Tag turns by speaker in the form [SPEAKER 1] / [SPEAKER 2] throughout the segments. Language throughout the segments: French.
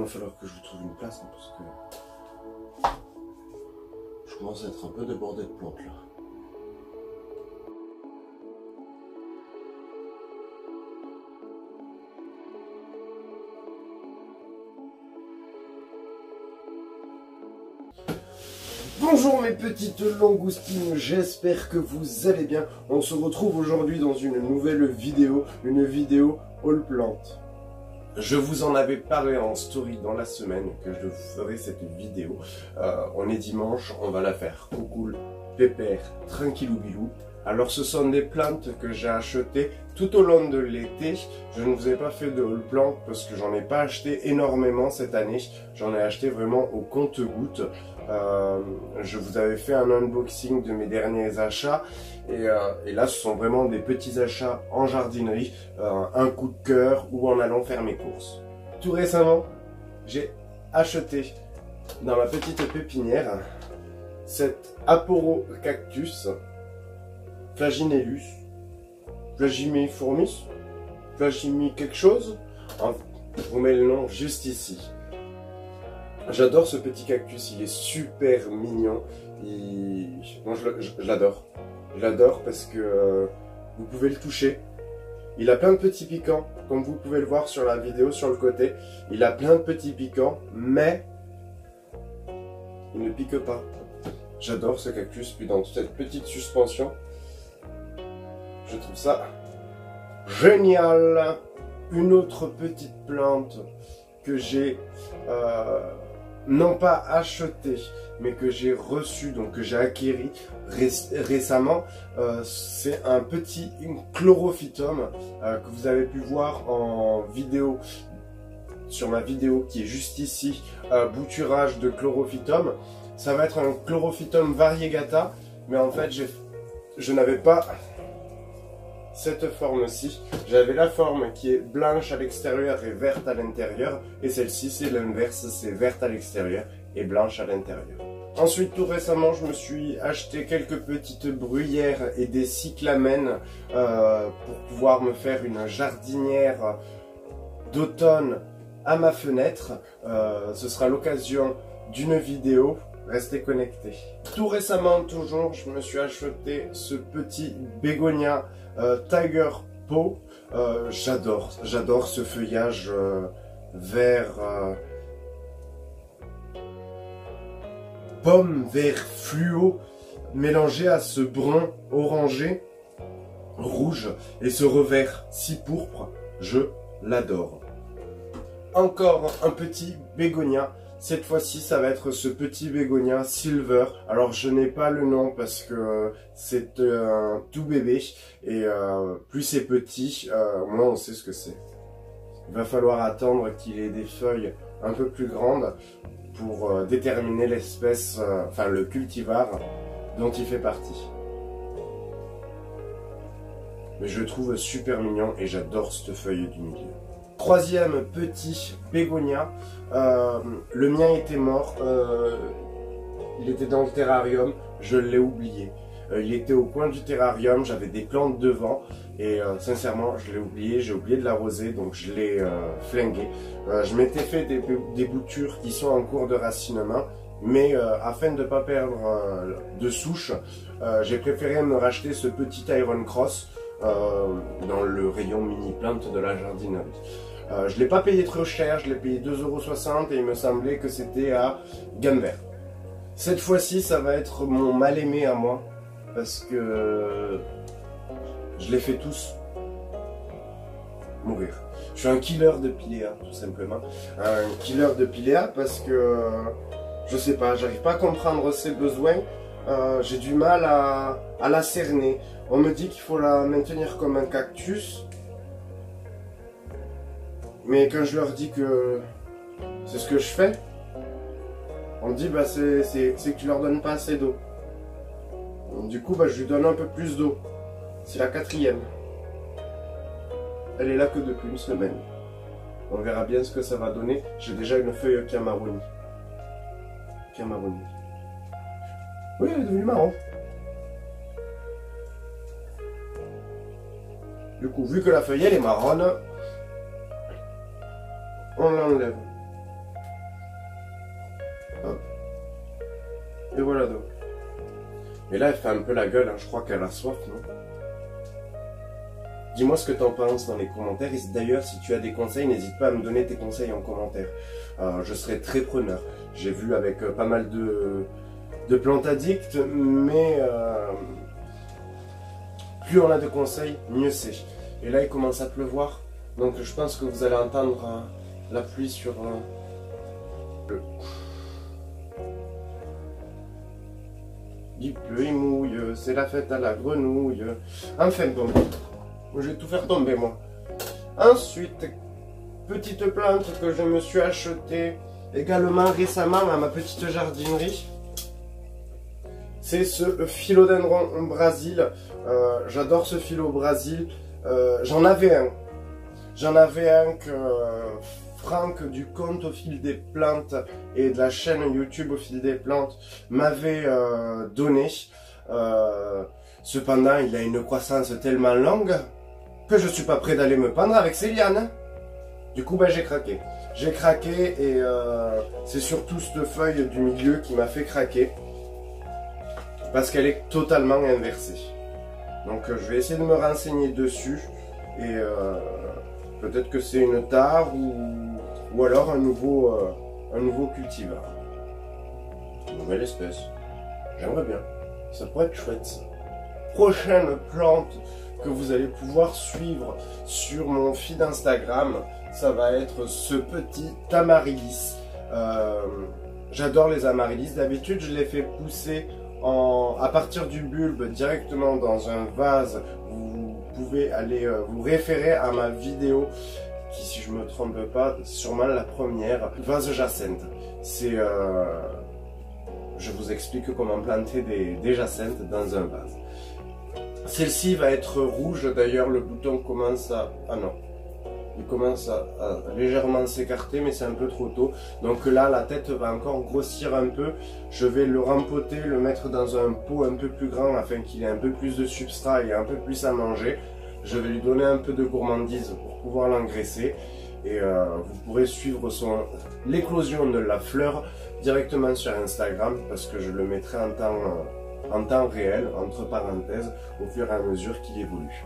[SPEAKER 1] falloir que je vous trouve une place, hein, parce que je commence à être un peu débordé de plantes là. Bonjour mes petites langoustines, j'espère que vous allez bien. On se retrouve aujourd'hui dans une nouvelle vidéo, une vidéo haul plante. Je vous en avais parlé en story dans la semaine que je ferai cette vidéo. On est dimanche, on va la faire cool, pépère, tranquillou bilou. Alors ce sont des plantes que j'ai achetées tout au long de l'été. Je ne vous ai pas fait de haul plant parce que j'en ai pas acheté énormément cette année. J'en ai acheté vraiment au compte-gouttes. Je vous avais fait un unboxing de mes derniers achats et là ce sont vraiment des petits achats en jardinerie, un coup de cœur ou en allant faire mes courses. Tout récemment, j'ai acheté dans ma petite pépinière cet Aporocactus Flaginellus, Flagimiformis, Flagimi quelque chose. Je vous mets le nom juste ici. J'adore ce petit cactus, il est super mignon. Moi, je l'adore. Je l'adore parce que vous pouvez le toucher. Il a plein de petits piquants, comme vous pouvez le voir sur la vidéo sur le côté. Il a plein de petits piquants, mais il ne pique pas. J'adore ce cactus, puis dans toute cette petite suspension, je trouve ça génial. Une autre petite plante que j'ai non pas acheté, mais que j'ai reçu, donc que j'ai acquis récemment, c'est un petit chlorophytum que vous avez pu voir en vidéo, sur ma vidéo qui est juste ici, bouturage de chlorophytum. Ça va être un chlorophytum variegata, mais en fait je n'avais pas cette forme-ci. J'avais la forme qui est blanche à l'extérieur et verte à l'intérieur. Et celle-ci, c'est l'inverse, c'est verte à l'extérieur et blanche à l'intérieur. Ensuite, tout récemment, je me suis acheté quelques petites bruyères et des cyclamènes pour pouvoir me faire une jardinière d'automne à ma fenêtre. Ce sera l'occasion d'une vidéo. Restez connectés. Tout récemment, toujours, je me suis acheté ce petit bégonia Tiger Paw. J'adore ce feuillage vert, pomme vert fluo, mélangé à ce brun orangé, rouge, et ce revers si pourpre. Je l'adore. Encore un petit bégonia. Cette fois-ci, ça va être ce petit bégonia silver. Alors, je n'ai pas le nom parce que c'est un tout bébé. Et plus c'est petit, moins on sait ce que c'est. Il va falloir attendre qu'il ait des feuilles un peu plus grandes pour déterminer l'espèce, enfin le cultivar dont il fait partie. Mais je le trouve super mignon et j'adore cette feuille du milieu. Troisième petit bégonia, le mien était mort, il était dans le terrarium, je l'ai oublié. Il était au coin du terrarium, j'avais des plantes devant et sincèrement je l'ai oublié, j'ai oublié de l'arroser donc je l'ai flingué. Je m'étais fait des boutures qui sont en cours de racinement, mais afin de ne pas perdre de souche, j'ai préféré me racheter ce petit Iron Cross dans le rayon mini plante de la jardinerie. Je ne l'ai pas payé trop cher, je l'ai payé 2,60 € et il me semblait que c'était à gamme vert. Cette fois-ci, ça va être mon mal-aimé à moi parce que je les fais tous mourir. Je suis un killer de Pilea, tout simplement. Un killer de Pilea parce que je sais pas, j'arrive pas à comprendre ses besoins. J'ai du mal à la cerner. On me dit qu'il faut la maintenir comme un cactus. Mais quand je leur dis que c'est ce que je fais, on me dit bah c'est que tu leur donnes pas assez d'eau. Du coup bah je lui donne un peu plus d'eau. C'est la quatrième. Elle est là que depuis une semaine. On verra bien ce que ça va donner. J'ai déjà une feuille Camaroni. Camaroni. Oui, elle est devenue marron. Du coup, vu que la feuille elle est marronne, on l'enlève. Et voilà donc. Mais là, elle fait un peu la gueule, hein. Je crois qu'elle a soif, non? Dis-moi ce que t'en penses dans les commentaires. Et d'ailleurs, si tu as des conseils, n'hésite pas à me donner tes conseils en commentaire. Je serai très preneur. J'ai vu avec pas mal de plantes addictes, mais plus on a de conseils, mieux c'est. Et là, il commence à pleuvoir. Donc je pense que vous allez entendre la pluie sur le... Il pleut, il mouille, c'est la fête à la grenouille. Enfin bon, je vais tout faire tomber moi. Ensuite, petite plante que je me suis achetée également récemment à ma petite jardinerie. C'est ce philodendron Brésil. J'adore ce philo Brésil. J'en avais un. J'en avais un que Franck du compte Au Fil des Plantes et de la chaîne YouTube Au Fil des Plantes m'avait donné. Cependant, il a une croissance tellement longue que je suis pas prêt d'aller me pendre avec ses lianes. Du coup, ben, j'ai craqué. J'ai craqué et c'est surtout cette feuille du milieu qui m'a fait craquer. Parce qu'elle est totalement inversée. Donc je vais essayer de me renseigner dessus. Et peut-être que c'est une tare ou alors un nouveau cultivar. Une nouvelle espèce. J'aimerais bien. Ça pourrait être chouette ça. Prochaine plante que vous allez pouvoir suivre sur mon feed Instagram, ça va être ce petit amaryllis. J'adore les amaryllis. D'habitude, je les fais pousser à partir du bulbe directement dans un vase. Vous pouvez aller vous référer à ma vidéo qui, si je me trompe pas, sûrement la première, vase jacinthe. C'est je vous explique comment planter des jacinthes dans un vase. Celle-ci va être rouge, d'ailleurs le bouton commence à... Ah non, il commence à légèrement s'écarter, mais c'est un peu trop tôt. Donc là, la tête va encore grossir un peu. Je vais le rempoter, le mettre dans un pot un peu plus grand afin qu'il ait un peu plus de substrat et un peu plus à manger. Je vais lui donner un peu de gourmandise pour pouvoir l'engraisser. Et vous pourrez suivre l'éclosion de la fleur directement sur Instagram parce que je le mettrai en temps réel, entre parenthèses, au fur et à mesure qu'il évolue.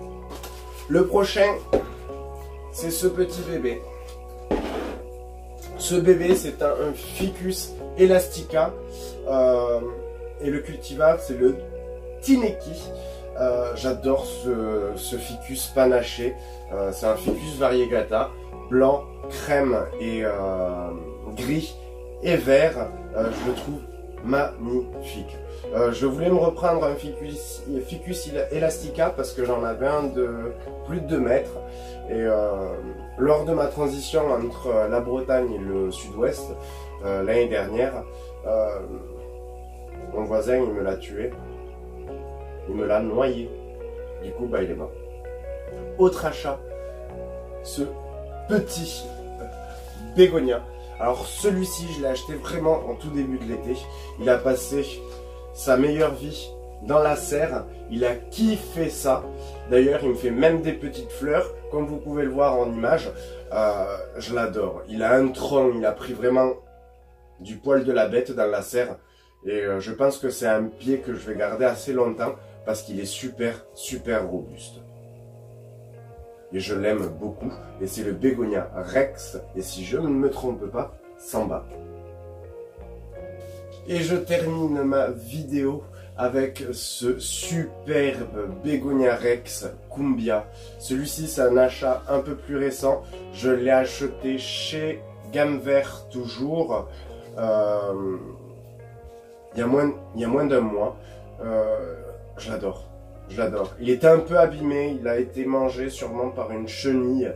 [SPEAKER 1] Le prochain, c'est ce petit bébé. Ce bébé, c'est un Ficus elastica. Et le cultivar, c'est le Tineki. J'adore ce Ficus panaché. C'est un Ficus variegata. Blanc, crème et gris et vert. Je le trouve magnifique. Je voulais me reprendre un Ficus elastica parce que j'en avais un de plus de 2 mètres. Et lors de ma transition entre la Bretagne et le sud-ouest, l'année dernière, mon voisin il me l'a tué. Il me l'a noyé. Du coup, bah, il est mort. Autre achat, ce petit bégonia. Alors celui-ci, je l'ai acheté vraiment en tout début de l'été. Il a passé sa meilleure vie dans la serre. Il a kiffé ça. D'ailleurs, il me fait même des petites fleurs, comme vous pouvez le voir en image. Je l'adore. Il a un tronc, il a pris vraiment du poil de la bête dans la serre. Et je pense que c'est un pied que je vais garder assez longtemps parce qu'il est super, super robuste. Et je l'aime beaucoup. Et c'est le bégonia rex. Et si je ne me trompe pas, Samba. Et je termine ma vidéo avec ce superbe bégonia rex Cumbia. Celui-ci, c'est un achat un peu plus récent. Je l'ai acheté chez Gamme Vert toujours. Il y a moins d'un mois. Je l'adore. Je l'adore. Il était un peu abîmé. Il a été mangé sûrement par une chenille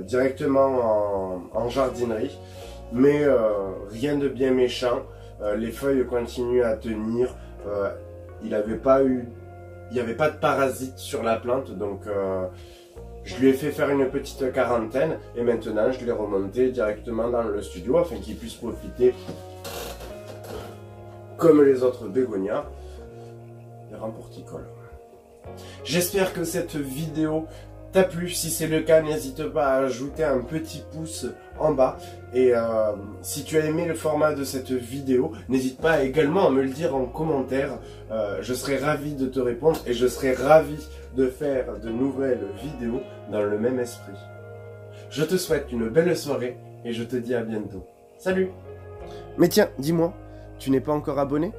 [SPEAKER 1] directement en jardinerie. Mais rien de bien méchant. Les feuilles continuent à tenir. Il n'y avait pas de parasites sur la plante. Donc je lui ai fait faire une petite quarantaine. Et maintenant je l'ai remonté directement dans le studio afin qu'il puisse profiter comme les autres bégonias des rangs horticoles. J'espère que cette vidéo t'a plu. Si c'est le cas, n'hésite pas à ajouter un petit pouce en bas. Et si tu as aimé le format de cette vidéo, n'hésite pas également à me le dire en commentaire. Je serai ravi de te répondre et je serai ravi de faire de nouvelles vidéos dans le même esprit. Je te souhaite une belle soirée et je te dis à bientôt. Salut! Mais tiens, dis-moi, tu n'es pas encore abonné?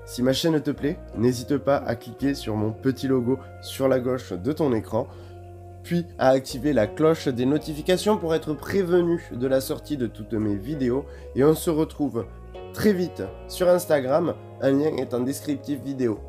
[SPEAKER 1] Si ma chaîne te plaît, n'hésite pas à cliquer sur mon petit logo sur la gauche de ton écran, puis à activer la cloche des notifications pour être prévenu de la sortie de toutes mes vidéos. Et on se retrouve très vite sur Instagram, un lien est en descriptif vidéo.